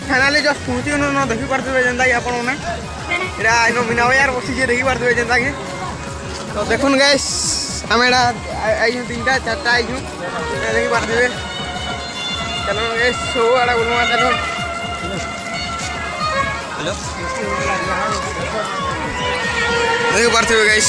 Finally just पहुँची न देखी पारे जेनता कि आपने यहाँ मीना बजार बसी देखी पारे जेनता कि तो देखुन गैस आम आई 3टा 4टा आई देखी पारे चलो गैस सब आड़ा बुलवा चलो हेलो देखी पारे guys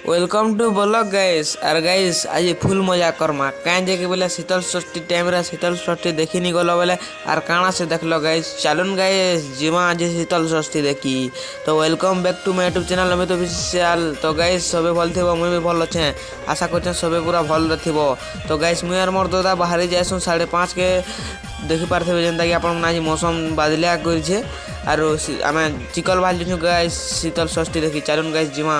welcome to blog guys. और गाइस आज फुल मजा करमा कहीं जे बोले शीतल षष्ठी टाइम रे शीतल षष्ठी देखी नहीं गलो बोले और काना से देख लो गाइस। चलुन गाइस जीवा आज शीतल षष्ठी देखी। तो welcome back to my YouTube channel Amit official. तो गाइस सबे भल थी मुझे भी भल अच्छे आशा कर सबे पूरा भल थी। तो गाइस मुझे और मोर दादा बाहरी जाएसु 5:30 के देखी पारे जेनता कि आप मौसम बादलिया कर आम चिकल बाहर गाइस शीतल षष्ठी देखी। चलुन गाइस जीवा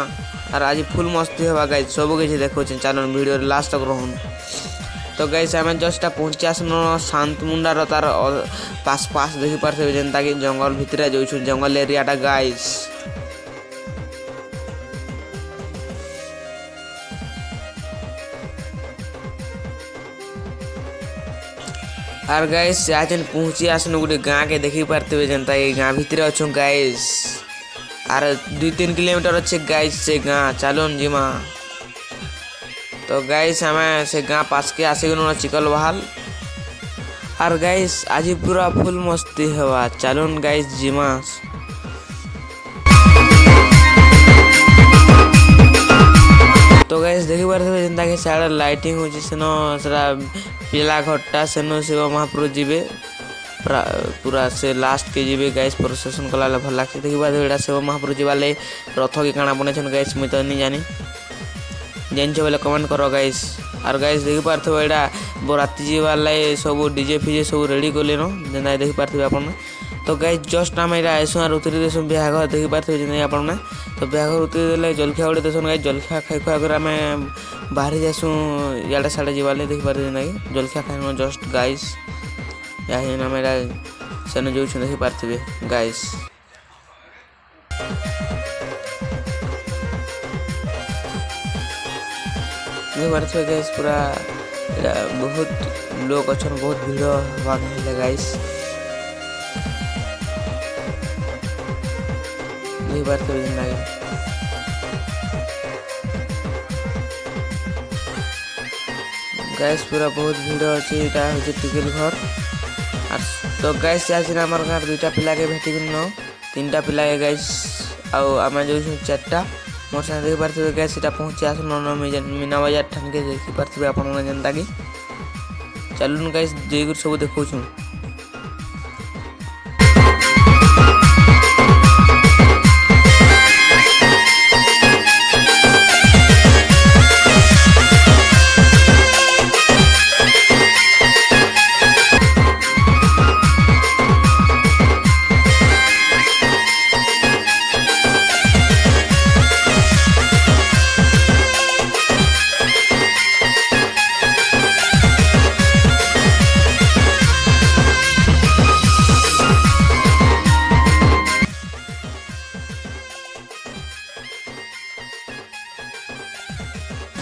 और आज फुल मस्ती हवा गाइस सब किसी देखो चैनल वीडियो लास्ट तक रहूँ। तो गाइस आम जस्ट पहुँची आसन शांत मुंडार तार पास पास देखी पारे जेनता कि जंगल भितर जो जंगल एरियाटा गाइस। और गाइस आज पहुँची आसन गोटे गाँ के देखी पारे जेनता कि गाँ भितर अच्छे गाइस और 2-3 किलोमीटर अच्छे गाइस से गाँ चलुन जीमा। तो गाइस हमें से गाँ पास के आसिगन चिकल बहाल और गाइस आज पूरा फुल मस्ती हवा। चलुन गाइस जीमा। तो गाइस देखी पारे जेनता कि सारे लाइटिंग हो सेरा पीला घट्टा सेनो शिव महाप्रभु जीवे पूरा से लास्ट के जीवे गाइस प्रोसेसन कला भल लगे। देखी पारे शिव महाप्रभु जीवाले रथ के काଣା बने गाइस मुझे तो नहीं जानी जानछ बोले कमेंट करो गाइस। और गाइस देखी पारे यहाँ बराती जीवाले सब डीजे फीजे सब रेडी कले जेना देखी पारे आपने। तो गाइस जस्ट आम यहाँ आसू और उतरी देसु ब्याघर देखी पारे जेना आपने। तो ब्याघर उतरी देले जलखिया गोटे देसन गाइस जलखिया खाई खुआ कर आम बाहरी जासु इे साढ़े जीवाले देखी पारे जेना कि जलखिया खाई जस्ट गाइस या मेरा सेन जो देखी पारे गाइस। देखी पारे गाइस पूरा बहुत लोग अच्छा बहुत भीड़ हवा गाइस देखी पारे गाइस पूरा बहुत भीड़ अच्छे यहाँ हूँ टिकेल घर। तो गाइस आज आम गाँव 2टा पिला के भेटिक 3टा पिला के गाइस आम जो 4टा मोर साथ देखी पारे गाइस पहुँची आस मीना बजार ठान के देखी पारे आप जेनता कि चलुन गाइस जयगुर सब देखो।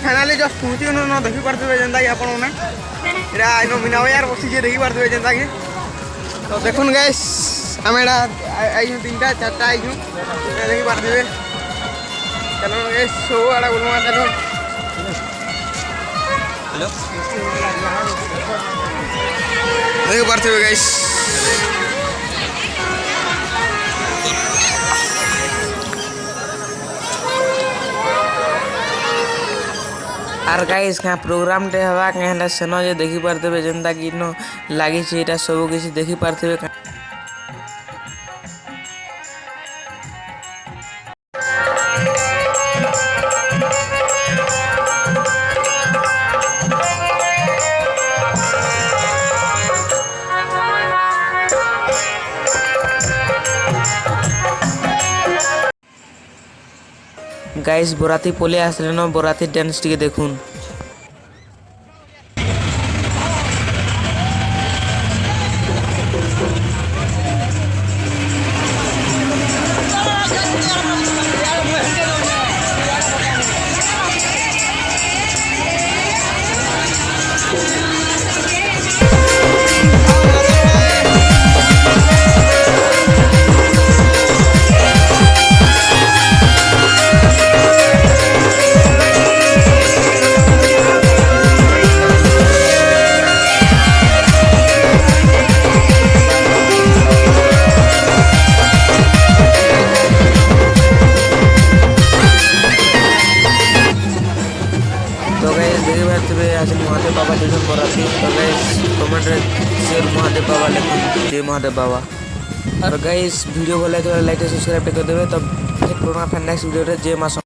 फाइनाली जस्ट पहुँची न देखी पारे जेनता कि आपने यहाँ मीना बजार बसी देखी पारे जेनता कि तो देखुन गैस आम यहाँ आई 3टा 4टा आई देखी पारे चलो गैस सब आड़ा बुलवा चलो हेलो देखी पारे गैस। और गाइस क्या प्रोग्राम टे हवा क्या सेन जो देखी पारे जेनता कि लगी सब किसी देखी पारे। गाइस बराती पले आसले न बराती डांस टिके देखुन। देखि पारे आज महादेव बाबा जो बराती तो गाइस कमेंट रे शेयर महादेव बाबा लिखुन जय महादेव बाबा। और गाइस वीडियो भल लगे लाइक सब्सक्राइब कर देवे तो फिर पुराना नेक्स्ट वीडियो रे जय मां।